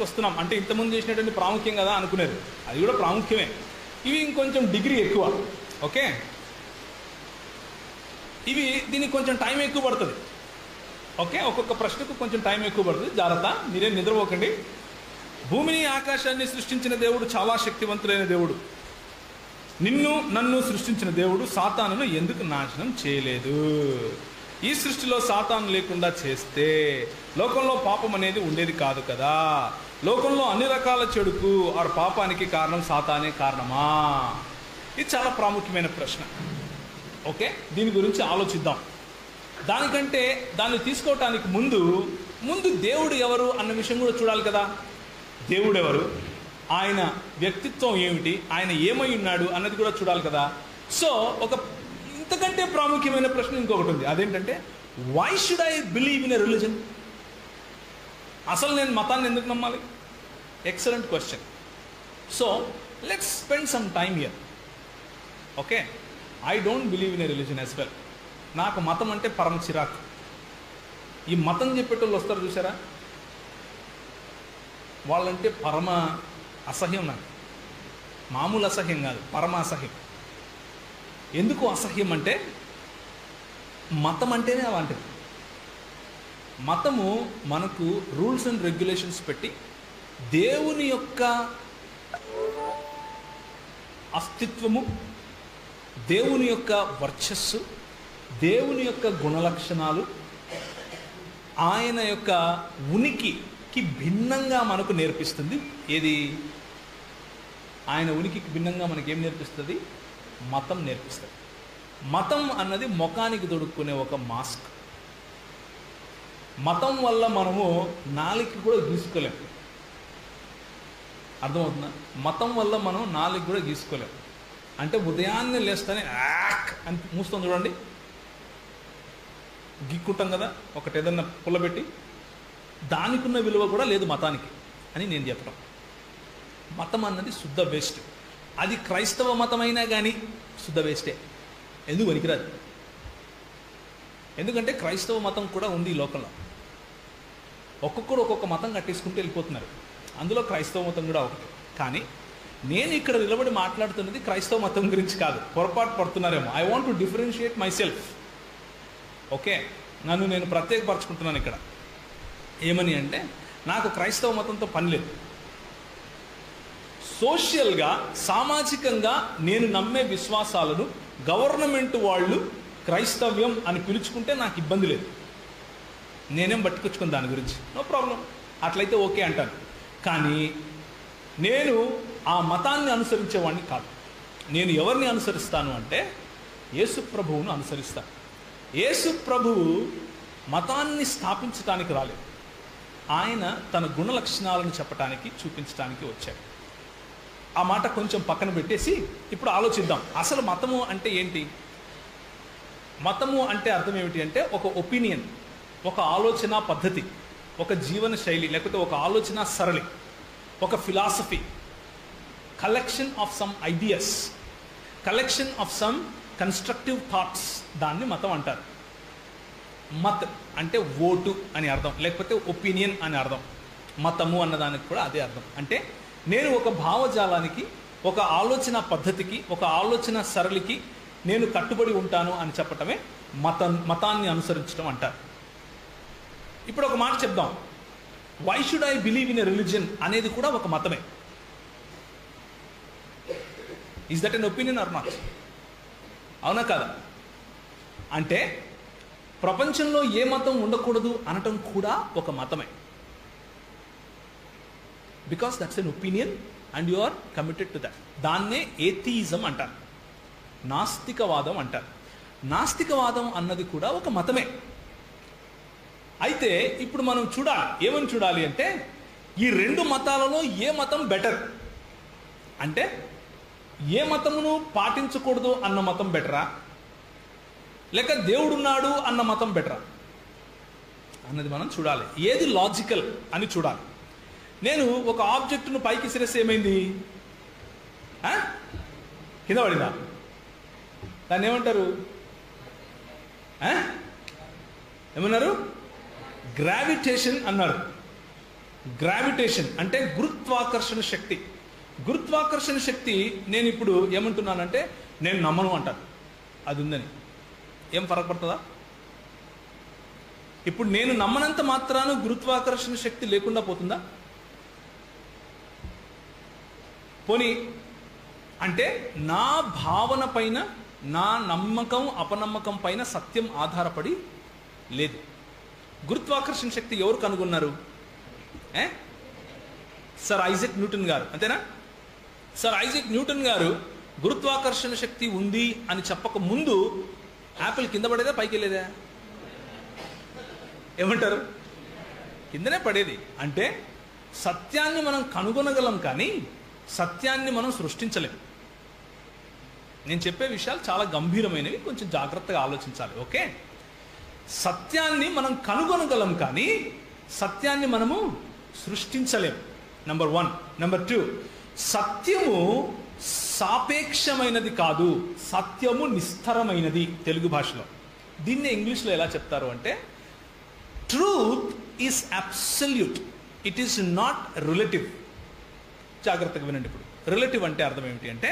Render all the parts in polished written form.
ప్రశ్నకు వస్తున్నాం. అంటే ఇంతకుముందు చేసినటువంటి ప్రాముఖ్యం కదా అనుకునేది, అది కూడా ప్రాముఖ్యమే. ఇవి ఇంకొంచెం డిగ్రీ ఎక్కువ. ఓకే, దీనికి కొంచెం టైం ఎక్కువ పడుతుంది. ఓకే, ఒక్కొక్క ప్రశ్నకు కొంచెం టైం ఎక్కువ పడుతుంది. జాగ్రత్త, మీరేం నిద్రపోకండి. భూమిని ఆకాశాన్ని సృష్టించిన దేవుడు చాలా శక్తివంతుడైన దేవుడు. నిన్ను నన్ను సృష్టించిన దేవుడు సాతానును ఎందుకు నాశనం చేయలేదు? ఈ సృష్టిలో సాతాను లేకుండా చేస్తే లోకంలో పాపం అనేది ఉండేది కాదు కదా. లోకంలో అన్ని రకాల చెడుకు ఆ పాపానికి కారణం సాతానే కారణమా? ఇది చాలా ప్రాముఖ్యమైన ప్రశ్న. ఓకే, దీని గురించి ఆలోచిద్దాం. దానికంటే దాన్ని తీసుకోవటానికి ముందు దేవుడు ఎవరు అన్న విషయం కూడా చూడాలి కదా. దేవుడు ఎవరు, ఆయన వ్యక్తిత్వం ఏమిటి, ఆయన ఏమై ఉన్నాడు అన్నది కూడా చూడాలి కదా. సో ఇంతకంటే ప్రాముఖ్యమైన ప్రశ్న ఇంకొకటి ఉంది. అదేంటంటే, why should I believe in a religion? అసలు నేను మతాన్ని ఎందుకు నమ్మాలి? Excellent question. So let's spend some time here. Okay, I don't believe in a religion as well. నాకు మతం అంటే పరమ చిరాకు. ఈ మతం చెప్పేటోళ్ళు వస్తారు చూసారా, వాళ్ళంటే పరమ అసహ్యం నాకు. మామూలు అసహ్యం కాదు, పరమ అసహ్యం. ఎందుకు అసహ్యం అంటే, మతం అంటేనే అలాంటిది. మతము మనకు రూల్స్ అండ్ రెగ్యులేషన్స్ పెట్టి దేవుని యొక్క అస్తిత్వము, దేవుని యొక్క వర్చస్సు, దేవుని యొక్క గుణలక్షణాలు, ఆయన యొక్క ఉనికికి భిన్నంగా మనకు నేర్పిస్తుంది. ఏది? ఆయన ఉనికికి భిన్నంగా మనకేం నేర్పిస్తుంది? మతం నేర్పిస్తుంది. మతం అన్నది ముఖానికి దొడుక్కునే ఒక మాస్క్. మతం వల్ల మనము నాలుగుకి కూడా గీసుకోలేము. అర్థమవుతుందా? మతం వల్ల మనం నాలుగు కూడా గీసుకోలేము. అంటే ఉదయాన్నే లేస్తేనే యాక్ అని మూస్తాం చూడండి, గిక్కుంటాం కదా ఒకటి ఏదన్నా పుల్లబెట్టి. దానికి ఉన్న విలువ కూడా లేదు మతానికి అని నేను చెప్పడం. మతం అన్నది శుద్ధ వేస్ట్. అది క్రైస్తవ మతమైనా కానీ శుద్ధ వేస్టే. ఎందుకు పనికిరాదు? ఎందుకంటే క్రైస్తవ మతం కూడా ఉంది ఈ లోకంలో. ఒక్కొక్కరు ఒక్కొక్క మతం కట్టేసుకుంటూ వెళ్ళిపోతున్నారు. అందులో క్రైస్తవ మతం కూడా ఒకటి. కానీ నేను ఇక్కడ నిలబడి మాట్లాడుతున్నది క్రైస్తవ మతం గురించి కాదు. పొరపాటు పడుతున్నారేమో. I want to differentiate myself. Okay, నన్ను నేను ప్రత్యేకపరచుకుంటున్నాను ఇక్కడ. ఏమని అంటే, నాకు క్రైస్తవ మతంతో పని లేదు. సోషల్గా, సామాజికంగా నేను నమ్మే విశ్వాసాలను గవర్నమెంట్ వాళ్ళు క్రైస్తవ్యం అని పిలుచుకుంటే నాకు ఇబ్బంది లేదు. నేనేం పట్టుకొచ్చుకుని దాని గురించి నో ప్రాబ్లం. అట్లయితే ఓకే అంటాను. కానీ నేను ఆ మతాన్ని అనుసరించేవాడిని కాదు. నేను ఎవరిని అనుసరిస్తాను అంటే యేసు ప్రభువును అనుసరిస్తాను. యేసు ప్రభువు మతాన్ని స్థాపించడానికి రాలేదు. ఆయన తన గుణ లక్షణాలను చెప్పడానికి, చూపించడానికి వచ్చాడు. ఆ మాట కొంచెం పక్కన పెట్టేసి ఇప్పుడు ఆలోచిద్దాం. అసలు మతము అంటే ఏంటి? మతము అంటే అర్థం ఏమిటి అంటే, ఒక ఒపీనియన్, ఒక ఆలోచన పద్ధతి, ఒక జీవన శైలి, లేకపోతే ఒక ఆలోచన సరళి, ఒక philosophy, collection of some ideas, collection of some constructive thoughts. దాన్ని మతం అంటారు. మత్ అంటే ఓటు అని అర్థం, లేకపోతే ఒపీనియన్ అని అర్థం. మతము అన్నదానికి కూడా అదే అర్థం. అంటే నేను ఒక భావజాలానికి, ఒక ఆలోచన పద్ధతికి, ఒక ఆలోచన సరళికి నేను కట్టుబడి ఉంటాను అని చెప్పటమే మతాన్ని అనుసరించడం అంటారు. ఇప్పుడు ఒక మాట చెప్దాం. Why should I believe in a religion అనేది కూడా ఒక మతమే. Is that an opinion or not? అవునా కాదా? అంటే ప్రపంచంలో ఏ మతం ఉండకూడదు అనటం కూడా ఒక మతమే. Because that's an opinion and you are committed to that. దాన్నే ఏథియిజం అంటారు, నాస్తికవాదం అంటారు. నాస్తికవాదం అన్నది కూడా ఒక మతమే. అయితే ఇప్పుడు మనం చూడాలి, ఏమని చూడాలి అంటే, ఈ రెండు మతాలలో ఏ మతం బెటర్? అంటే ఏ మతమును పాటించకూడదు అన్న మతం బెటరా, లేక దేవుడున్నాడు అన్న మతం బెటరా అన్నది మనం చూడాలి. ఏది లాజికల్ అని చూడాలి. నేను ఒక ఆబ్జెక్టును పైకి సిరేసి ఏమైంది? కింద పడిందా? దాన్ని ఏమంటారు? ఏమన్నారు? గ్రావిటేషన్ అన్నారు. గ్రావిటేషన్ అంటే గురుత్వాకర్షణ శక్తి. గురుత్వాకర్షణ శక్తి నేను ఇప్పుడు ఏమంటున్నానంటే నేను నమ్మను అంటాను అది ఉందని. ఏం ఫరక పడుతుందా? ఇప్పుడు నేను నమ్మనంత మాత్రాన గురుత్వాకర్షణ శక్తి లేకుండా పోతుందా? పోనీ అంటే నా భావన పైన, నా నమ్మకం అపనమ్మకం పైన సత్యం ఆధారపడి లేదు. గురుత్వాకర్షణ శక్తి ఎవరు కనుగొన్నారు? సర్ ఐజాక్ న్యూటన్ గారు, అంతేనా? సర్ ఐజాక్ న్యూటన్ గారు గురుత్వాకర్షణ శక్తి ఉంది అని చెప్పక ముందు యాపిల్ కింద పడేదా పైకి వెళ్ళేదా? ఏమంటారు? కిందనే పడేది. అంటే సత్యాన్ని మనం కనుగొనగలం కానీ సత్యాన్ని మనం సృష్టించలేం. నేను చెప్పే విషయాలు చాలా గంభీరమైనవి, కొంచెం జాగ్రత్తగా ఆలోచించాలి. ఓకే, సత్యాన్ని మనం కనుగొనగలం కానీ సత్యాన్ని మనము సృష్టించలేం. నంబర్ 1. నంబర్ 2, సత్యము సాపేక్షమైనది కాదు, సత్యము నిస్థిరమైనది తెలుగు భాషలో. దీన్ని ఇంగ్లీష్లో ఎలా చెప్తారు అంటే truth is absolute, it is not relative. జాగ్రత్తగా వినండి. ఇప్పుడు రిలేటివ్ అంటే అర్థం ఏమిటి అంటే,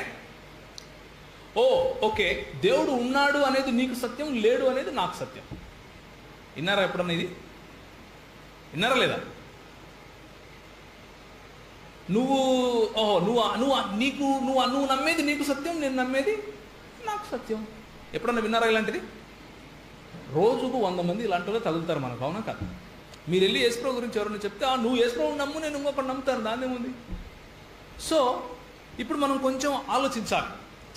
ఓకే దేవుడు ఉన్నాడు అనేది నీకు సత్యం, లేడు అనేది నాకు సత్యం. విన్నారా ఎప్పుడన్నా ఇది? విన్నారా లేదా? నువ్వు నమ్మేది నీకు సత్యం, నేను నమ్మేది నాకు సత్యం. ఎప్పుడన్నా విన్నారా ఇలాంటిది? రోజుకు 100 మంది ఇలాంటిలో తగులుతారు మనకు, అవునా కదా? మీరు వెళ్ళి యేసుప్రభు గురించి ఎవరైనా చెప్తే నువ్వు యేసుప్రభు నమ్ము, నేను ఇంకొకటి నమ్ముతాను, దాన్నేముంది? సో ఇప్పుడు మనం కొంచెం ఆలోచించాలి.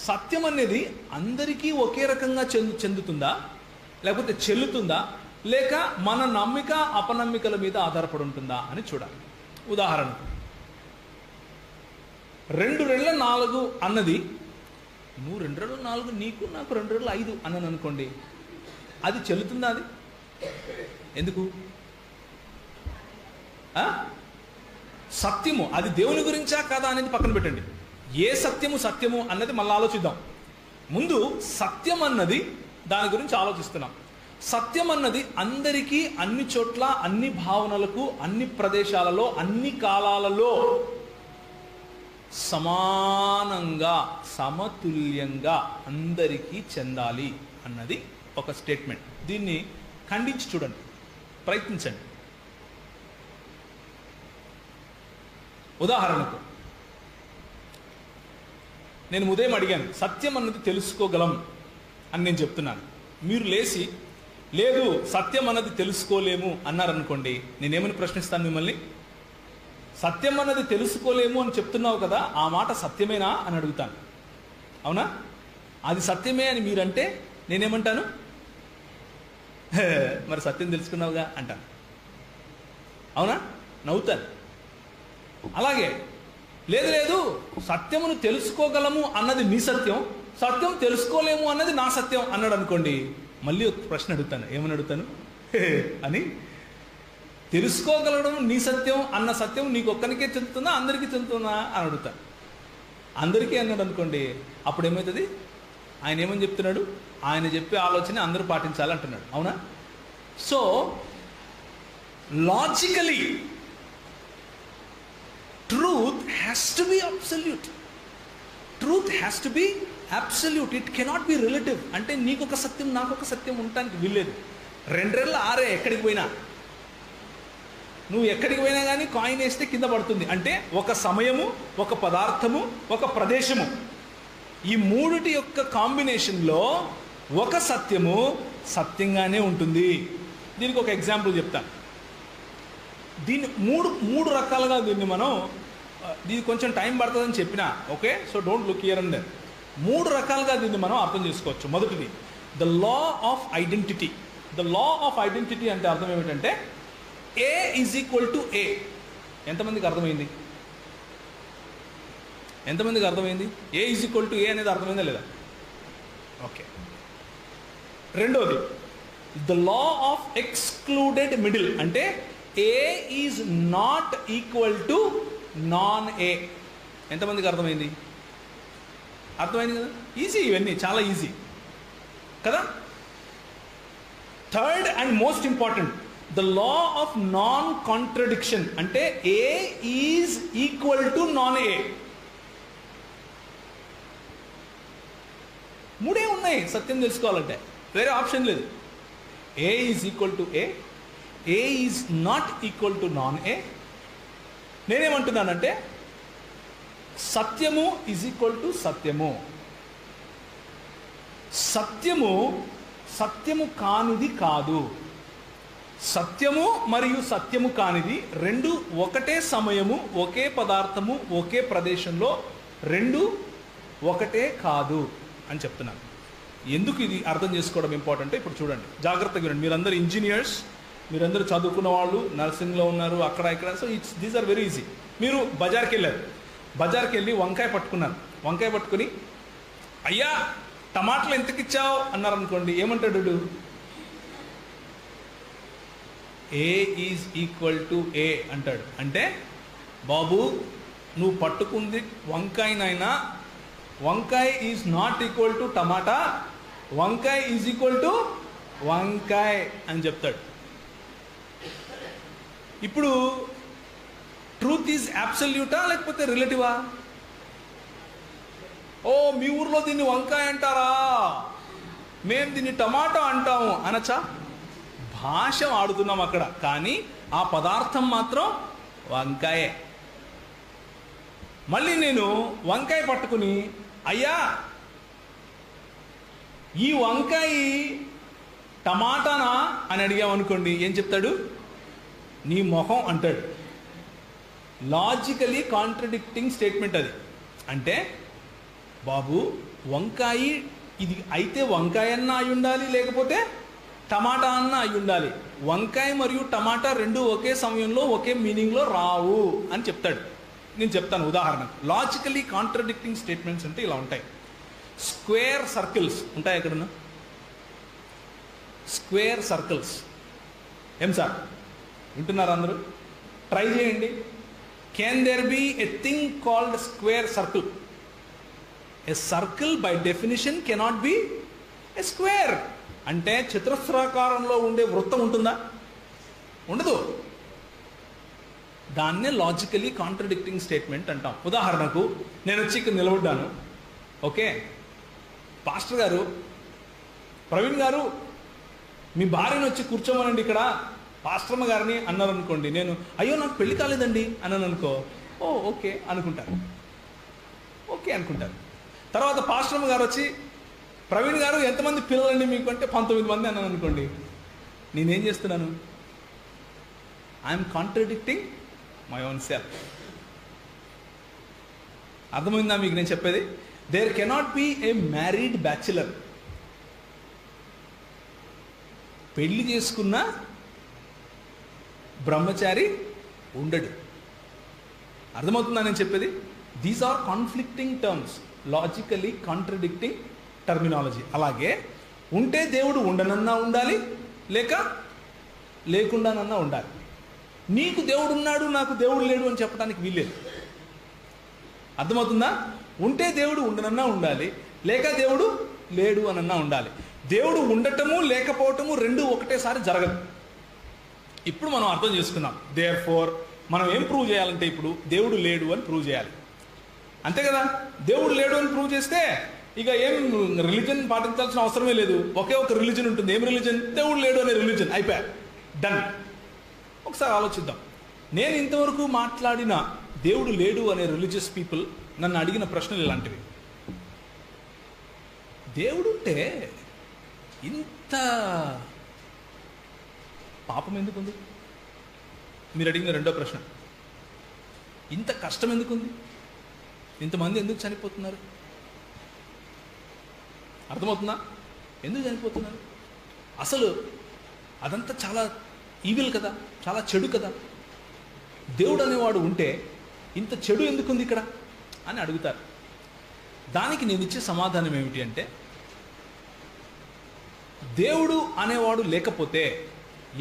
సత్యం అనేది అందరికీ ఒకే రకంగా చెందుతుందా, లేకపోతే చెల్లుతుందా, లేక మన నమ్మిక అపనమ్మికల మీద ఆధారపడి ఉంటుందా అని చూడాలి. ఉదాహరణకు 2 రెళ్ళ 4 అన్నది, నువ్వు 2 రెళ్ళ 4 నీకు, నాకు 2 రెళ్ళ 5 అన్నాను అనుకోండి, అది చెల్లుతుందా? అది ఎందుకు? సత్యము అది దేవుని గురించా కాదా అనేది పక్కన పెట్టండి. ఏ సత్యము సత్యము అన్నది మళ్ళీ ఆలోచిద్దాం. ముందు సత్యం అన్నది దాని గురించి ఆలోచిస్తున్నాం. సత్యం అన్నది అందరికీ, అన్ని చోట్ల, అన్ని భావనలకు, అన్ని ప్రదేశాలలో, అన్ని కాలాలలో సమానంగా, సమతుల్యంగా అందరికీ చెందాలి అన్నది ఒక స్టేట్మెంట్. దీన్ని ఖండించి చూడండి, ప్రయత్నించండి. ఉదాహరణకు నేను ఉదయం అడిగాను, సత్యం అన్నది తెలుసుకోగలం అని నేను చెప్తున్నాను. మీరు లేచి లేదు సత్యం అన్నది తెలుసుకోలేము అన్నారనుకోండి, నేనేమని ప్రశ్నిస్తాను మిమ్మల్ని? సత్యం అన్నది తెలుసుకోలేము అని చెప్తున్నావు కదా, ఆ మాట సత్యమేనా అని అడుగుతాను. అవునా? అది సత్యమే అని మీరంటే నేనేమంటాను? మరి సత్యం తెలుసుకున్నావుగా అంటాను. అవునా? నవ్వుతాను. అలాగే లేదు సత్యమును తెలుసుకోగలము అన్నది మీ సత్యం, సత్యం తెలుసుకోలేము అన్నది నా సత్యం అన్నాడు అనుకోండి, మళ్ళీ ఒక ప్రశ్న అడుగుతాను. ఏమని అడుగుతాను అని? తెలుసుకోగలడం నీ సత్యం అన్న సత్యం నీకు ఒక్కరికే చెందుతుందా, అందరికీ చెందుతుందా అని అడుగుతాను. అందరికీ అన్నాడు అనుకోండి, అప్పుడు ఏమవుతుంది? ఆయన ఏమని చెప్తున్నాడు? ఆయన చెప్పే ఆలోచన అందరూ పాటించాలి అంటున్నాడు. అవునా? So logically truth has to be absolute. Truth has to be absolute. It cannot be relative. అంటే నీకు ఒక సత్యం, నాకు ఒక సత్యం ఉండటానికి వీల్లేదు. 2 రెళ్ళ 6 ఎక్కడికి పోయినా, నువ్వు ఎక్కడికి పోయినా కానీ కాయిన్ వేస్తే కింద పడుతుంది. అంటే ఒక సమయము, ఒక పదార్థము, ఒక ప్రదేశము, ఈ మూడిటి యొక్క కాంబినేషన్లో ఒక సత్యము సత్యంగానే ఉంటుంది. దీనికి ఒక ఎగ్జాంపుల్ చెప్తాను. దీన్ని మూడు రకాలుగా దీన్ని మనం, దీనికి కొంచెం టైం పడుతుందని చెప్పినా, okay, so don't look here and there. 3 రకాలుగా దీన్ని మనం అర్థం చేసుకోవచ్చు. మొదటిది the law of identity. The law of identity అంటే అర్థం ఏమిటంటే A is equal to A. ఎంతమందికి అర్థమైంది? ఎంతమందికి అర్థమైంది? A is equal to A అనేది అర్థమైందా లేదా? ఓకే. రెండోది the law of excluded middle. అంటే A is not equal to non A. ఎంతమందికి అర్థమైంది? అర్థమైంది కదా? ఈజీ, ఇవన్నీ చాలా ఈజీ కదా. Third and most important, the law of non contradiction అంటే A is equal to non A. మూడే ఉన్నాయి సత్యం తెలుసుకోవాలంటే, వేరే ఆప్షన్ లేదు. A is equal to A, A is not equal to non A. నేనేమంటున్నానంటే సత్యము ఈజ్ ఈక్వల్ టు సత్యము. సత్యము సత్యము కానిది కాదు. సత్యము మరియు సత్యము కానిది రెండు ఒకటే సమయము, ఒకే పదార్థము, ఒకే ప్రదేశంలో రెండు ఒకటే కాదు అని చెప్తున్నాను. ఎందుకు ఇది అర్థం చేసుకోవడం ఇంపార్టెంట్ ఇప్పుడు చూడండి, జాగ్రత్తగా వినండి. మీరందరూ ఇంజనీర్స్, మీరందరూ చదువుకున్న వాళ్ళు, నర్సింగ్లో ఉన్నారు, అక్కడ ఇక్కడ. So these are very easy. మీరు బజార్కి వెళ్ళారు, బజార్కి వెళ్ళి వంకాయ పట్టుకున్నారు. వంకాయ పట్టుకుని అయ్యా టమాటాలు ఎంతకిచ్చావు అన్నారు అనుకోండి, ఏమంటాడు? ఏ ఈజ్ ఈక్వల్ టు ఏ అంటాడు. అంటే బాబు నువ్వు పట్టుకుంది వంకాయనైనా, వంకాయ ఈజ్ నాట్ ఈక్వల్ టు టమాటా, వంకాయ ఈజ్ ఈక్వల్ టు వంకాయ అని చెప్తాడు. ఇప్పుడు ట్రూత్ ఈజ్ అబ్సల్యూటా లేకపోతే రిలేటివా? ఓ మీ ఊర్లో దీన్ని వంకాయ అంటారా, మేము దీన్ని టమాటా అంటాము అనొచ్చా? భాష ఆడుతున్నాం అక్కడ, కానీ ఆ పదార్థం మాత్రం వంకాయే. మళ్ళీ నేను వంకాయ పట్టుకుని అయ్యా ఈ వంకాయ టమాటానా అని అడిగామనుకోండి, ఏం చెప్తాడు? నీ మొహం అంటాడు. లాజికలీ కాంట్రడిక్టింగ్ స్టేట్మెంట్ అది. అంటే బాబు వంకాయ ఇది అయితే వంకాయ అన్న అయి ఉండాలి, లేకపోతే టమాటా అన్న అయి ఉండాలి. వంకాయ మరియు టమాటా రెండు ఒకే సమయంలో ఒకే మీనింగ్లో రావు అని చెప్తాడు. నేను చెప్తాను ఉదాహరణకు. లాజికలీ కాంట్రడిక్టింగ్ స్టేట్మెంట్స్ అంటే ఇలా ఉంటాయి. స్క్వేర్ సర్కిల్స్ ఉంటాయి ఎక్కడన్నా? Square circles. ఏం సార్ వింటున్నారు అందరూ? ట్రై చేయండి. Can there be a thing called square circle? A circle by definition cannot be a square. అంటే చతురస్రాకారంలో ఉండే వృత్తం ఉంటుందా? ఉండదు. దాన్నే లాజికలీ కాంట్రడిక్టింగ్ స్టేట్మెంట్ అంటాం. ఉదాహరణకు నేను వచ్చి ఇక్కడ నిలబడ్డాను, ఓకే, పాస్టర్ గారు, ప్రవీణ్ గారు మీ భార్యను వచ్చి కూర్చోమనండి ఇక్కడ పాస్టర్మ గారిని అన్నారు అనుకోండి, నేను అయ్యో నాకు పెళ్లి కాలేదండి అన్నాను అనుకో, ఓ ఓకే అనుకుంటారు, ఓకే అనుకుంటారు. తర్వాత పాస్టర్మ గారు వచ్చి ప్రవీణ్ గారు ఎంతమంది పిల్లలండి మీకు అంటే 19 మంది అన్నాను అనుకోండి, నేనేం చేస్తున్నాను? I'm contradicting my own self. అర్థమైందా మీకు నేను చెప్పేది? There cannot be a married bachelor. పెళ్లి చేసుకున్న బ్రహ్మచారి ఉండడు. అర్థమవుతుందా నేను చెప్పేది? These are conflicting terms, logically contradicting terminology. అలాగే ఉంటే దేవుడు ఉండనన్నా ఉండాలి, లేక లేకుండానన్నా ఉండాలి. నీకు దేవుడు ఉన్నాడు, నాకు దేవుడు లేడు అని చెప్పడానికి వీల్లేదు. అర్థమవుతుందా? ఉంటే దేవుడు ఉండనన్నా ఉండాలి, లేక దేవుడు లేడు అనన్నా ఉండాలి. దేవుడు ఉండటము లేకపోవటము రెండు ఒకటేసారి జరగదు. ఇప్పుడు మనం అర్థం చేసుకున్నాం. దేర్ ఫోర్ మనం ఏం ప్రూవ్ చేయాలంటే ఇప్పుడు దేవుడు లేడు అని ప్రూవ్ చేయాలి, అంతే కదా? దేవుడు లేడు అని ప్రూవ్ చేస్తే ఇక ఏం రిలీజన్ పాటించాల్సిన అవసరమే లేదు. ఒకే ఒక రిలీజన్ ఉంటుంది. ఏం రిలీజన్? దేవుడు లేడు అనే రిలీజన్. అయిపోయా, డన్. ఒకసారి ఆలోచిద్దాం. నేను ఇంతవరకు మాట్లాడిన దేవుడు లేడు అనే రిలీజియస్ పీపుల్ నన్ను అడిగిన ప్రశ్నలు ఇలాంటివి. దేవుడుంటే ఇంత పాపం ఎందుకుంది? మీరు అడిగిన రెండో ప్రశ్న. ఇంత కష్టం ఎందుకుంది? ఇంతమంది ఎందుకు చనిపోతున్నారు? అర్థమవుతుందా? ఎందుకు చనిపోతున్నారు? అసలు అదంతా చాలా ఈవిల్ కదా, చాలా చెడు కదా. దేవుడు అనేవాడు ఉంటే ఇంత చెడు ఎందుకుంది ఇక్కడ అని అడుగుతారు. దానికి నేను ఇచ్చే సమాధానం ఏమిటి అంటే, దేవుడు అనేవాడు లేకపోతే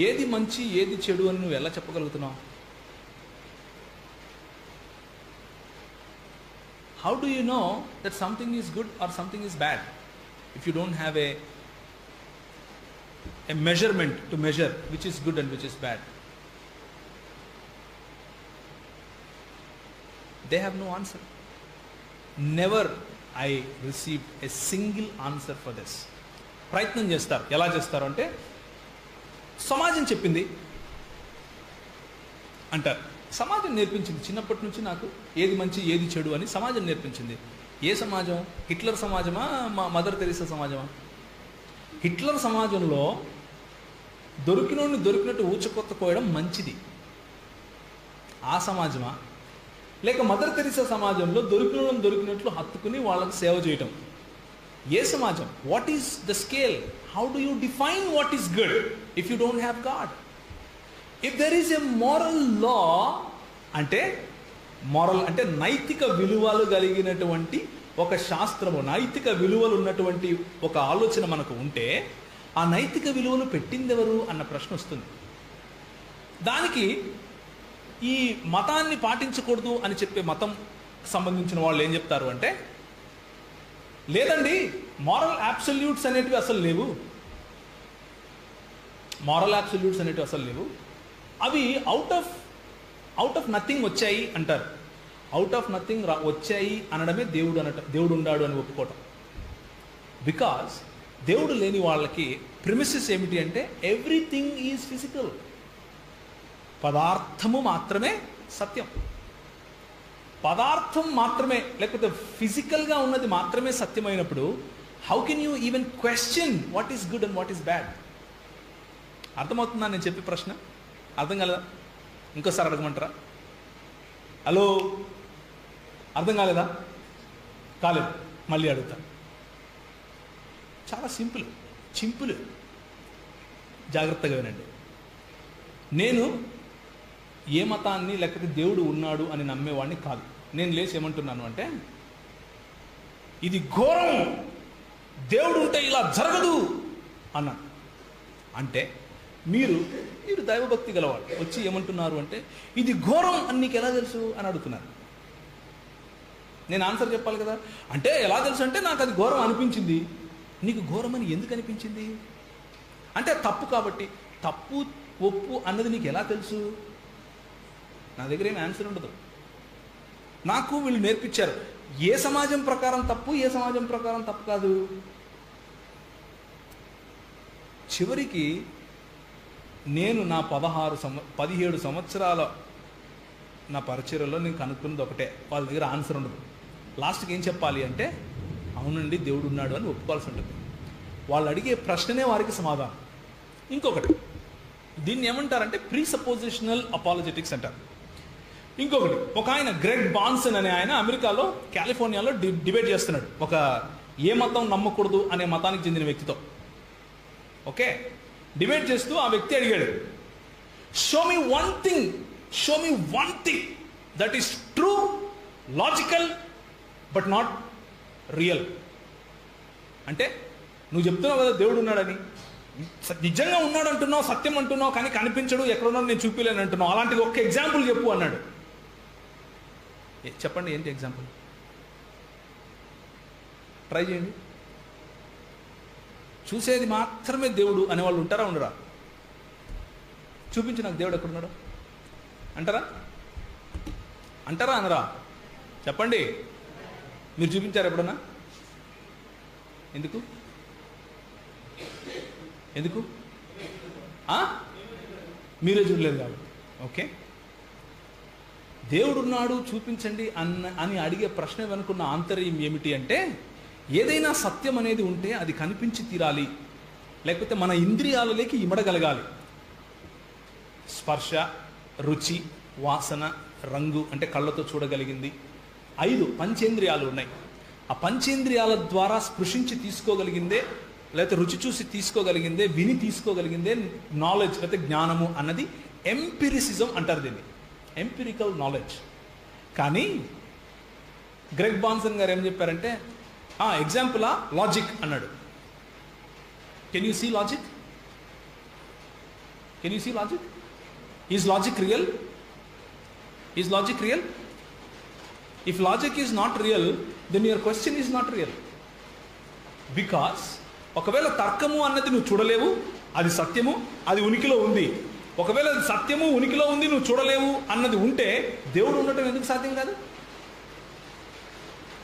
ఏది మంచి ఏది చెడు అని నువ్వు ఎలా చెప్పగలుగుతున్నావు? How do you know that something is good or something is bad if you don't have a measurement to measure which is good and which is bad. They have no answer. Never I received a single answer for this. ప్రయత్నం చేస్తారు. ఎలా చేస్తారు అంటే సమాజం చెప్పింది అంటారు. సమాజం నేర్పించింది. చిన్నప్పటి నుంచి నాకు ఏది మంచి ఏది చెడు అని సమాజం నేర్పించింది. ఏ సమాజం? హిట్లర్ సమాజమా, మదర్ తెరీసా సమాజమా? హిట్లర్ సమాజంలో దొరికినోడిని దొరికినట్టు ఊచకొత్త కోయడం మంచిది, ఆ సమాజమా? లేక మదర్ తెరీసా సమాజంలో దొరికినోడిని దొరికినట్లు హత్తుకుని వాళ్ళకి సేవ చేయటం, ఏ సమాజం? What is the scale? How do you define what is good if you don't have God? If there is a moral law అంటే, మోరల్ అంటే నైతిక విలువలు కలిగినటువంటి ఒక శాస్త్రము, నైతిక విలువలు ఉన్నటువంటి ఒక ఆలోచన మనకు ఉంటే, ఆ నైతిక విలువలు పెట్టింది ఎవరు అన్న ప్రశ్న వస్తుంది. దానికి ఈ మతాన్ని పాటించకూడదు అని చెప్పే మతం సంబంధించిన వాళ్ళు ఏం చెప్తారు అంటే, లేదండి మారల్ అబ్సల్యూట్స్ అనేటివి అసలు లేవు, మారల్ అబ్సల్యూట్స్ అనేటివి అసలు లేవు, అవి అవుట్ ఆఫ్ నథింగ్ వచ్చాయి అంటారు. అవుట్ ఆఫ్ నథింగ్ వచ్చాయి అనడమే దేవుడు ఉన్నాడు అని ఒప్పుకోవటం. బికాజ్ దేవుడు లేని వాళ్ళకి ప్రిమిసెస్ ఏమిటి అంటే ఎవ్రీథింగ్ ఈజ్ ఫిజికల్. పదార్థము మాత్రమే సత్యం, పదార్థం మాత్రమే, లేకపోతే ఫిజికల్గా ఉన్నది మాత్రమే సత్యమైనప్పుడు how can you even question what is good and what is bad? అర్థమవుతుందా నేను చెప్పే ప్రశ్న? అర్థం కాలేదా? ఇంకోసారి అడగమంటారా? హలో, అర్థం కాలేదా? కాలేదు, మళ్ళీ అడుగుతా. చాలా సింపుల్, జాగ్రత్తగా వినండి. నేను ఏ మతాన్ని లేకపోతే దేవుడు ఉన్నాడు అని నమ్మేవాడిని కాదు. నేను లేచి ఏమంటున్నాను అంటే, ఇది ఘోరం, దేవుడు ఉంటే ఇలా జరగదు అన్నాను. అంటే మీరు దైవభక్తి గలవాడు వచ్చి ఏమంటున్నారు అంటే, ఇది ఘోరం అని నీకు ఎలా తెలుసు అని అడుగుతున్నారు. నేను ఆన్సర్ చెప్పాలి కదా. అంటే ఎలా తెలుసు అంటే, నాకు అది ఘోరం అనిపించింది. నీకు ఘోరం అని ఎందుకు అనిపించింది అంటే, తప్పు కాబట్టి. తప్పు ఒప్పు అన్నది నీకు ఎలా తెలుసు? నా దగ్గర ఏం ఆన్సర్ ఉండదు. నాకు వీళ్ళు నేర్పించారు ఏ సమాజం ప్రకారం తప్పు, ఏ సమాజం ప్రకారం తప్పు కాదు. చివరికి నేను నా 17 సంవత్సరాల నా పరిచర్యలో నేను కనుక్కున్నది ఒకటే, వాళ్ళ దగ్గర ఆన్సర్ ఉండదు. లాస్ట్కి ఏం చెప్పాలి అంటే, అవునండి దేవుడు ఉన్నాడు అని ఒప్పుకోవాల్సి ఉంటుంది. వాళ్ళు అడిగే ప్రశ్ననే వారికి సమాధానం. ఇంకొకటి, దీన్ని ఏమంటారంటే ప్రీసపోజిషనల్ అపాలజెటిక్స్ అంటారు. ఇంకొకటి, ఒక ఆయన గ్రెగ్ బాన్సన్ అనే ఆయన అమెరికాలో కాలిఫోర్నియాలో డిబేట్ చేస్తున్నాడు ఒక ఏ మతం నమ్మకూడదు అనే మతానికి చెందిన వ్యక్తితో. ఓకే, డిబేట్ చేస్తూ ఆ వ్యక్తి అడిగాడు, show me one thing that is true, logical but not real. అంటే నువ్వు చెప్తున్నావు కదా దేవుడు ఉన్నాడని, నిజంగా ఉన్నాడు అంటున్నావు, సత్యం అంటున్నావు, కానీ కనిపించడు, ఎక్కడున్నాడు నేను చూపిలేని అంటున్నావు, అలాంటిది ఒక్క ఎగ్జాంపుల్ చెప్పు అన్నాడు. చెప్పండి, ఏంటి ఎగ్జాంపుల్? ట్రై చేయండి. చూసేది మాత్రమే దేవుడు అనేవాళ్ళు ఉంటారా ఉండరా? చూపించు నాకు దేవుడు ఎక్కడున్నాడు అంటారా అనరా? చెప్పండి, మీరు చూపించారు ఎప్పుడన్నా? ఎందుకు మీరే చూడలేదు కాబట్టి. ఓకే, దేవుడున్నాడు చూపించండి అని అడిగే ప్రశ్న వెనుకున్న ఆంతర్యం ఏమిటి అంటే, ఏదైనా సత్యం అనేది ఉంటే అది కనిపించి తీరాలి, లేకపోతే మన ఇంద్రియాలలోకి ఇమడగలగాలి. స్పర్శ, రుచి, వాసన, రంగు అంటే కళ్ళతో చూడగలిగింది. 5 పంచేంద్రియాలు ఉన్నాయి. ఆ పంచేంద్రియాల ద్వారా స్పృశించి తీసుకోగలిగిందే, లేకపోతే రుచి చూసి తీసుకోగలిగిందే, విని తీసుకోగలిగిందే నాలెడ్జ్ లేకపోతే జ్ఞానము అన్నది ఎంపిరిసిజం అంటారు దీన్ని, ఎంపిరికల్ నాలెడ్జ్. కానీ గ్రెగ్ బాన్సన్ గారు ఏం చెప్పారంటే, ఎగ్జాంపులా లాజిక్ అన్నాడు. Can you see logic? Is logic real? If logic is not real, then your question is not real. Because ఒకవేళ తర్కము అన్నది నువ్వు చూడలేవు, అది సత్యము, అది ఉనికిలో ఉంది. ఒకవేళ అది సత్యము ఉనికిలో ఉంది, నువ్వు చూడలేవు అన్నది ఉంటే దేవుడు ఉండటం ఎందుకు సాధ్యం కాదు?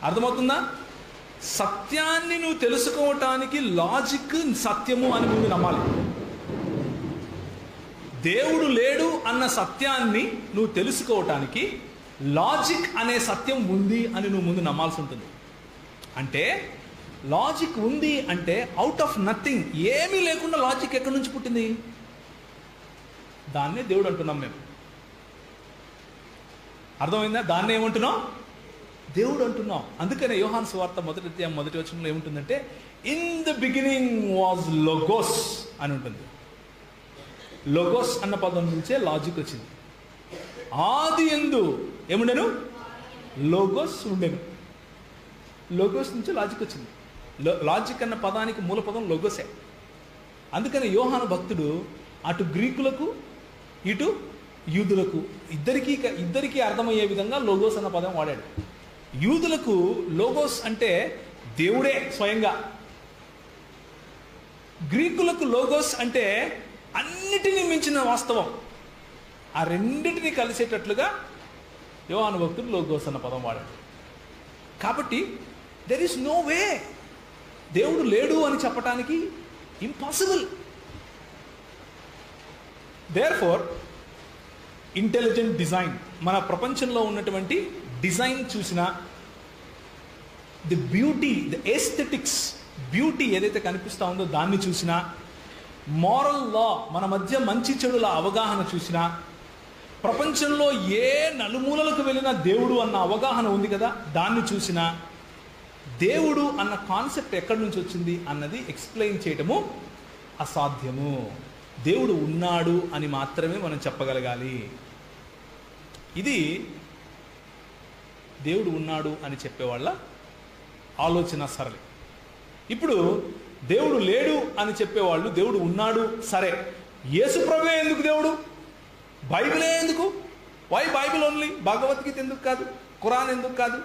అర్థమవుతుందా? సత్యాన్ని నువ్వు తెలుసుకోవటానికి లాజిక్ సత్యము అని ముందు నమ్మాలి. దేవుడు లేడు అన్న సత్యాన్ని నువ్వు తెలుసుకోవటానికి లాజిక్ అనే సత్యం ఉంది అని నువ్వు ముందు నమ్మాల్సి ఉంటుంది. అంటే లాజిక్ ఉంది అంటే అవుట్ ఆఫ్ నథింగ్, ఏమీ లేకుండా లాజిక్ ఎక్కడి నుంచి పుట్టింది? దాన్నే దేవుడు అంటున్నాం మేము. అర్థమైందా? దాన్నే ఏమంటున్నాం? దేవుడు అంటున్నాం. అందుకనే యోహాను సువార్త 1వ వచనంలో ఏముంటుందంటే, in the beginning was logos అని ఉంటుంది. లోగోస్ అన్న పదం నుంచే లాజిక్ వచ్చింది. ఆది యందు ఏముండెను? లోగోస్ ఉండెను. లోగోస్ నుంచి లాజిక్ వచ్చింది. లాజిక్ అన్న పదానికి మూల పదం లోగోసే. అందుకని యోహాను భక్తుడు అటు గ్రీకులకు ఇటు యూదులకు ఇద్దరికీ అర్థమయ్యే విధంగా లోగోస్ అన్న పదం వాడాడు. యూదులకు లోగోస్ అంటే దేవుడే స్వయంగా, గ్రీకులకు లోగోస్ అంటే అన్నిటినీ మించిన వాస్తవం. ఆ రెండింటినీ కలిసేటట్లుగా యోహాను భక్తుడు లోగోస్ అన్న పదం వాడాడు. కాబట్టి దెర్ ఈస్ నో వే, దేవుడు లేడు అని చెప్పటానికి ఇంపాసిబుల్. దేర్ఫోర్ ఇంటెలిజెంట్ డిజైన్, మన ప్రపంచంలో ఉన్నటువంటి డిజైన్ చూసినా, the beauty, the aesthetics, beauty ఏదైతే కనిపిస్తూ ఉందో దాన్ని చూసినా, మారల్ లా, మన మధ్య మంచి చెడుల అవగాహన చూసినా, ప్రపంచంలో ఏ నలుమూలలకు వెళ్ళినా దేవుడు అన్న అవగాహన ఉంది కదా, దాన్ని చూసినా దేవుడు అన్న కాన్సెప్ట్ ఎక్కడి నుంచి వచ్చింది అన్నది ఎక్స్ప్లెయిన్ చేయటము అసాధ్యము. దేవుడు ఉన్నాడు అని మాత్రమే మనం చెప్పగలగాలి. ఇది దేవుడు ఉన్నాడు అని చెప్పేవాళ్ళ ఆలోచన సరళి. ఇప్పుడు దేవుడు లేడు అని చెప్పేవాళ్ళు దేవుడు ఉన్నాడు, సరే, యేసుప్రభువే ఎందుకు దేవుడు? బైబిలే ఎందుకు? Why Bible only? భగవద్గీత ఎందుకు కాదు? ఖురాన్ ఎందుకు కాదు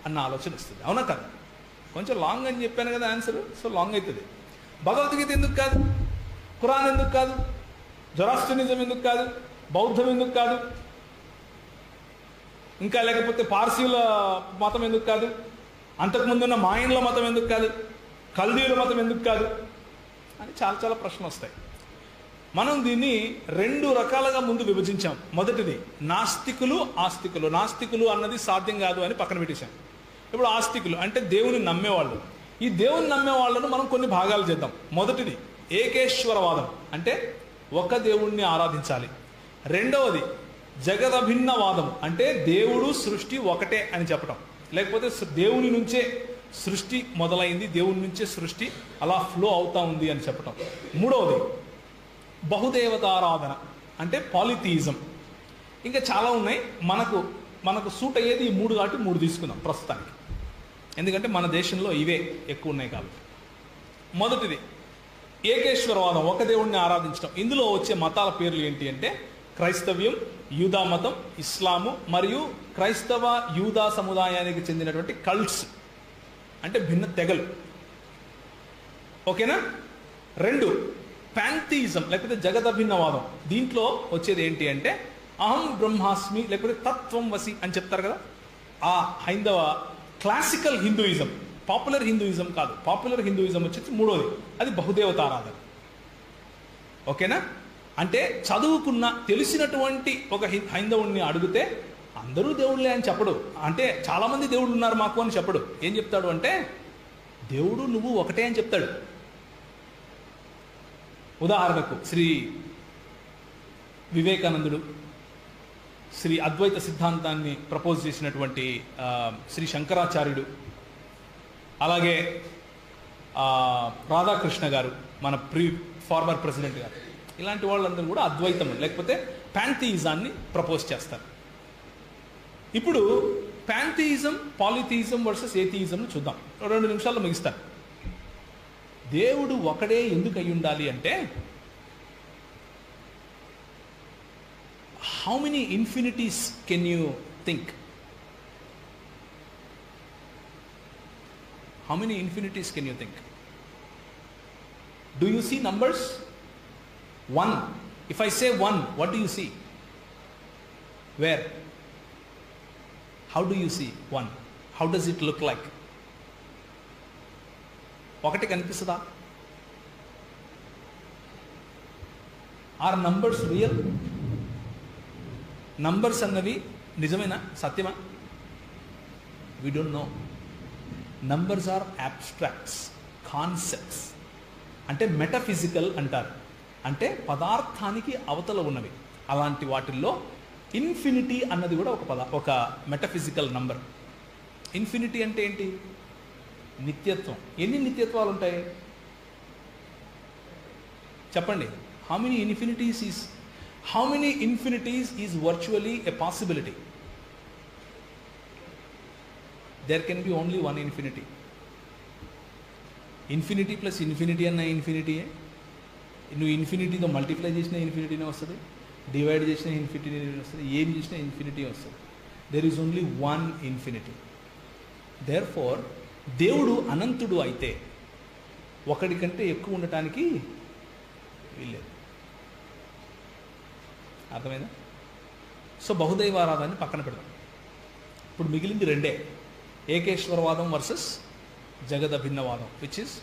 అన్న ఆలోచన వస్తుంది. అవునా కాదు? కొంచెం లాంగ్ అని చెప్పాను కదా ఆన్సర్, సో లాంగ్ అవుతుంది. భగవద్గీత ఎందుకు కాదు? ఖురాన్ ఎందుకు కాదు? జొరాస్ట్రియనిజం ఎందుకు కాదు? బౌద్ధం ఎందుకు కాదు? ఇంకా లేకపోతే పార్సీల మతం ఎందుకు కాదు? అంతకుముందున్న మాయన్ల మతం ఎందుకు కాదు? కల్దీయుల మతం ఎందుకు కాదు అని చాలా చాలా ప్రశ్నలు వస్తాయి. మనం దీన్ని 2 రకాలుగా ముందు విభజించాం. మొదటిది నాస్తికులు, ఆస్తికులు. నాస్తికులు అన్నది సాధ్యం కాదు అని పక్కన పెట్టేశాం. ఇప్పుడు ఆస్తికులు అంటే దేవుని నమ్మేవాళ్ళు. ఈ దేవుని నమ్మే వాళ్ళను మనం కొన్ని భాగాలు చేద్దాం. మొదటిది ఏకేశ్వరవాదం, అంటే ఒక దేవుణ్ణి ఆరాధించాలి. రెండవది జగదభిన్నవాదం, అంటే దేవుడు సృష్టి ఒకటే అని చెప్పటం, లేకపోతే దేవుని నుంచే సృష్టి మొదలైంది, దేవుని నుంచే సృష్టి అలా ఫ్లో అవుతా ఉంది అని చెప్పటం. మూడవది బహుదేవతారాధన, అంటే పాలిథియిజం. ఇంకా చాలా ఉన్నాయి. మనకు సూట్ అయ్యేది ఈ 3 కాబట్టి 3 తీసుకుందాం ప్రస్తుతానికి, ఎందుకంటే మన దేశంలో ఇవే ఎక్కువ ఉన్నాయి కాబట్టి. మొదటిది ఏకేశ్వరవాదం, ఒక దేవుణ్ణి ఆరాధించడం. ఇందులో వచ్చే మతాల పేర్లు ఏంటి అంటే క్రైస్తవ్యం, యూదా మతం, ఇస్లాము మరియు క్రైస్తవ యూదా సముదాయానికి చెందినటువంటి కల్ట్స్, అంటే భిన్న తెగలు. ఓకేనా? 2 ప్యాంథియిజం లేకపోతే జగదభిన్నవాదం. దీంట్లో వచ్చేది ఏంటి అంటే అహం బ్రహ్మాస్మి లేకపోతే తత్వం వసి అని చెప్తారు కదా, ఆ హైందవ క్లాసికల్ హిందూయిజం. పాపులర్ హిందూయిజం కాదు. పాపులర్ హిందూయిజం వచ్చేసి మూడోది, అది బహుదేవతారాధన. ఓకేనా? అంటే చదువుకున్న తెలిసినటువంటి ఒక హైందవుణ్ణి అడిగితే అందరూ దేవుళ్ళే అని చెప్పడు. అంటే చాలామంది దేవుళ్ళు ఉన్నారు మాకు అని చెప్పడు. ఏం చెప్తాడు అంటే దేవుడు నువ్వు ఒకటే అని చెప్తాడు. ఉదాహరణకు శ్రీ వివేకానందుడు, శ్రీ అద్వైత సిద్ధాంతాన్ని ప్రపోజ్ చేసినటువంటి శ్రీ శంకరాచార్యుడు, అలాగే రాధాకృష్ణ గారు, మన ఫార్మర్ ప్రెసిడెంట్ గారు, ఇలాంటి వాళ్ళందరూ కూడా అద్వైతం లేకపోతే ప్యాంథియిజాన్ని ప్రపోజ్ చేస్తారు. ఇప్పుడు ప్యాంథియిజం, పాలిథియిజం వర్సెస్ ఏథియిజం చూద్దాం. 2 నిమిషాల్లో ముగిస్తాను. దేవుడు ఒకడే ఎందుకు అయి ఉండాలి అంటే, how many infinities can you think? How many infinities can you think? Do you see numbers? 1. If I say 1, what do you see? Where? How do you see 1? How does it look like? ఒకటి కనిపిస్తుందా? Are numbers real? Numbers అన్నవి నిజమేనా, సత్యమా? We don't know. Numbers are abstracts, concepts, అంటే metaphysical అంటారు, అంటే పదార్థానికి అవతల ఉన్నవి. అలాంటి వాటిల్లో ఇన్ఫినిటీ అన్నది కూడా ఒక మెటఫిజికల్ నంబర్. ఇన్ఫినిటీ అంటే ఏంటి? నిత్యత్వం. ఎన్ని నిత్యత్వాలు ఉంటాయి చెప్పండి? How many infinities is virtually a possibility? There can be only one infinity. Infinity plus infinity అన్న ఇన్ఫినిటీయే. నువ్వు ఇన్ఫినిటీతో మల్టిప్లై చేసిన ఇన్ఫినిటీనే వస్తుంది, డివైడ్ చేసిన ఇన్ఫినిటీ వస్తుంది, ఏం చేసినా ఇన్ఫినిటీ వస్తుంది. There is only one infinity. Therefore దేవుడు అనంతుడు అయితే ఒకడి కంటే ఎక్కువ ఉండటానికి వీల్లేదు. అర్థమైందా? సో బహుదైవారాధాన్ని పక్కన పెడదాం. ఇప్పుడు మిగిలింది రెండే, ఏకేశ్వరవాదం వర్సెస్ జగదభిన్నవాదం, విచ్ ఇస్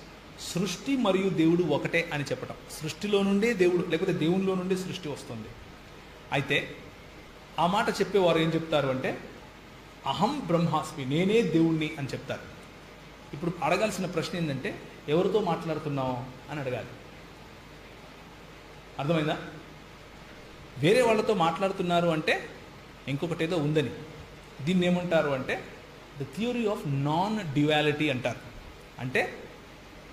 సృష్టి మరియు దేవుడు ఒకటే అని చెప్పటం. సృష్టిలో నుండే దేవుడు, లేకపోతే దేవునిలో నుండే సృష్టి వస్తుంది. అయితే ఆ మాట చెప్పేవారు ఏం చెప్తారు అంటే, అహం బ్రహ్మాస్మి, నేనే దేవుణ్ణి అని చెప్తారు. ఇప్పుడు అడగాల్సిన ప్రశ్న ఏంటంటే, ఎవరితో మాట్లాడుతున్నావు అని అడగాలి. అర్థమైందా? వేరే వాళ్ళతో మాట్లాడుతున్నారు అంటే ఇంకొకటి ఏదో ఉందని. దీన్ని ఏమంటారు అంటే the theory of non duality అంటారు. అంటే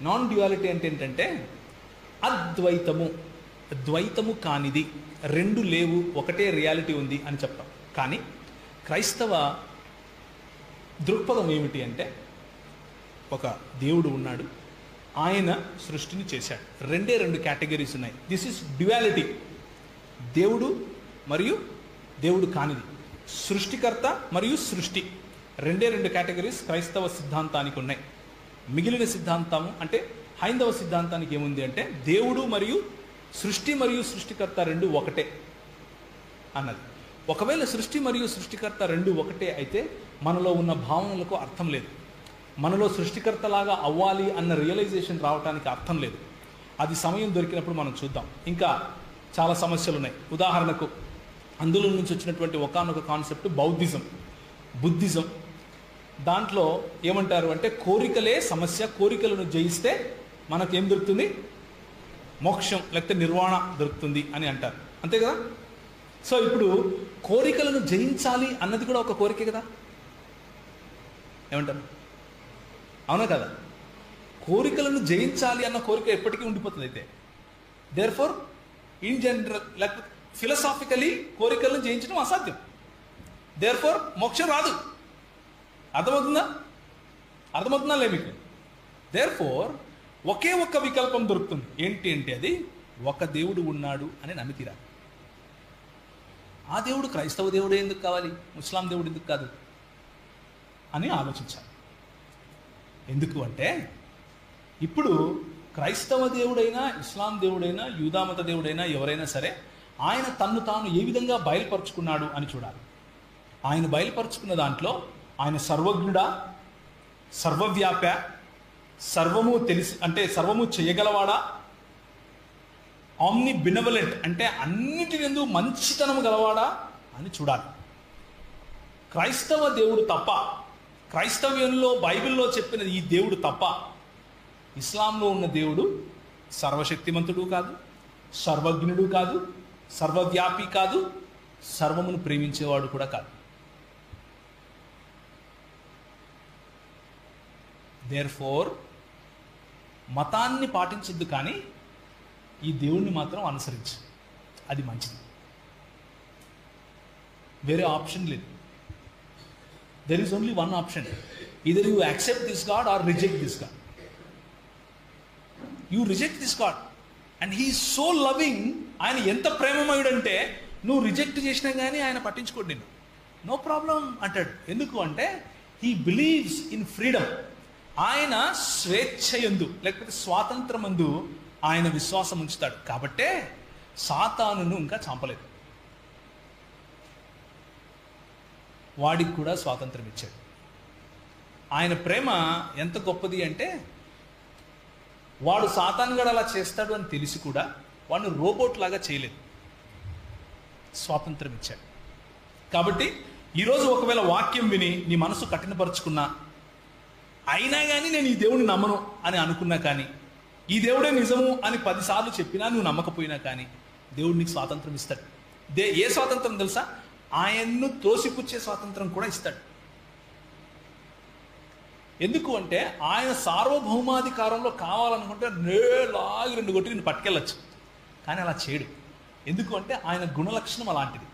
నాన్ డ్యుయాలిటీ అంటే ఏంటంటే అద్వైతము, ద్వైతము కానిది, రెండు లేవు, ఒకటే రియాలిటీ ఉంది అని చెప్తాం. కానీ క్రైస్తవ దృక్పథం ఏమిటి అంటే, ఒక దేవుడు ఉన్నాడు, ఆయన సృష్టిని చేశాడు, రెండే రెండు కేటగిరీస్ ఉన్నాయి. This is duality. దేవుడు మరియు దేవుడు కానిది, సృష్టికర్త మరియు సృష్టి, రెండే రెండు కేటగిరీస్ క్రైస్తవ సిద్ధాంతానికి ఉన్నాయి. మిగిలిన సిద్ధాంతం అంటే హైందవ సిద్ధాంతానికి ఏముంది అంటే, దేవుడు మరియు సృష్టి మరియు సృష్టికర్త రెండు ఒకటే అన్నది. ఒకవేళ సృష్టి మరియు సృష్టికర్త రెండు ఒకటే అయితే మనలో ఉన్న భావనలకు అర్థం లేదు. మనలో సృష్టికర్తలాగా అవ్వాలి అన్న రియలైజేషన్ రావడానికి అర్థం లేదు. అది సమయం దొరికినప్పుడు మనం చూద్దాం. ఇంకా చాలా సమస్యలు ఉన్నాయి. ఉదాహరణకు అందులో నుంచి వచ్చినటువంటి ఒకానొక కాన్సెప్ట్ బౌద్ధిజం, బుద్ధిజం. దాంట్లో ఏమంటారు అంటే, కోరికలే సమస్య, కోరికలను జయిస్తే మనకేం దొరుకుతుంది? మోక్షం లేకపోతే నిర్వాణ దొరుకుతుంది అని అంటారు. అంతే కదా? సో ఇప్పుడు కోరికలను జయించాలి అన్నది కూడా ఒక కోరికే కదా? ఏమంటారు? అవునా కదా? కోరికలను జయించాలి అన్న కోరిక ఎప్పటికీ ఉండిపోతుంది. అయితే దేర్ ఫోర్ ఇన్ జనరల్ లేకపోతే ఫిలసాఫికలీ కోరికలను జయించడం అసాధ్యం. దేర్ ఫోర్ మోక్షం రాదు. అర్థమవుతుందా లే మీకు? దేర్ ఫోర్ ఒకే ఒక్క వికల్పం దొరుకుతుంది. ఏంటి అంటే అది ఒక దేవుడు ఉన్నాడు అని నమ్మితీరా. ఆ దేవుడు క్రైస్తవ దేవుడే ఎందుకు కావాలి, ముస్లాం దేవుడు ఎందుకు కాదు అని ఆలోచించాలి. ఎందుకు అంటే, ఇప్పుడు క్రైస్తవ దేవుడైనా, ఇస్లాం దేవుడైనా, యూదామత దేవుడైనా, ఎవరైనా సరే ఆయన తన్ను తాను ఏ విధంగా బయలుపరుచుకున్నాడు అని చూడాలి. ఆయన బయలుపరుచుకున్న దాంట్లో ఆయన సర్వజ్ఞుడా, సర్వవ్యాప, సర్వము తెలిసి అంటే సర్వము చేయగలవాడా, ఆమ్ని బినవలెంట్ అంటే అన్నిటి యందు మంచితనము గలవాడా అని చూడాలి. క్రైస్తవ దేవుడు తప్ప, క్రైస్తవ్యంలో బైబిల్లో చెప్పిన ఈ దేవుడు తప్ప ఇస్లాంలో ఉన్న దేవుడు సర్వశక్తిమంతుడు కాదు, సర్వజ్ఞుడు కాదు, సర్వవ్యాపి కాదు, సర్వమును ప్రేమించేవాడు కూడా కాదు. దేర్ఫోర్ మతాన్ని పాటించొద్దు, కానీ ఈ దేవుణ్ణి మాత్రం అనుసరించు, అది మంచిది. వేరే ఆప్షన్ లేదు. There is only one option. Either you accept this God are reject this God. You reject this God and he is so loving. ఆయన ఎంత ప్రేమమయుడంటే నువ్వు రిజెక్ట్ చేసినా కానీ ఆయన పట్టించుకోడు నిన్ను. నో ప్రాబ్లం అంటాడు. ఎందుకు అంటే హీ బిలీవ్స్ ఇన్ ఫ్రీడమ్. ఆయన స్వేచ్ఛయందు లేకపోతే స్వాతంత్రమందు ఆయన విశ్వాసం ఉంచుతాడు. కాబట్టే సాతానును ఇంకా చంపలేదు, వాడికి కూడా స్వాతంత్రం ఇచ్చాడు. ఆయన ప్రేమ ఎంత గొప్పది అంటే, వాడు సాతాను గడ అలా చేస్తాడు అని తెలిసి కూడా వాడిని రోబోట్ లాగా చేయలేదు, స్వాతంత్రం ఇచ్చాడు. కాబట్టి ఈరోజు ఒకవేళ వాక్యం విని నీ మనసు కఠినపరుచుకున్నా, అయినా కానీ నేను ఈ దేవుడిని నమ్మను అని అనుకున్నా కానీ, ఈ దేవుడే నిజము అని 10 సార్లు చెప్పినా నువ్వు నమ్మకపోయినా కానీ, దేవుడు నీకు స్వాతంత్రం ఇస్తాడు. ఏ స్వాతంత్రం తెలుసా? ఆయన్ను త్రోసిపుచ్చే స్వాతంత్రం కూడా ఇస్తాడు. ఎందుకు అంటే ఆయన సార్వభౌమాధికారంలో కావాలనుకుంటే లాగి 2 కొట్టి నేను పట్టుకెళ్ళచ్చు, కానీ అలా చేయడు. ఎందుకు అంటే ఆయన గుణలక్షణం అలాంటిది.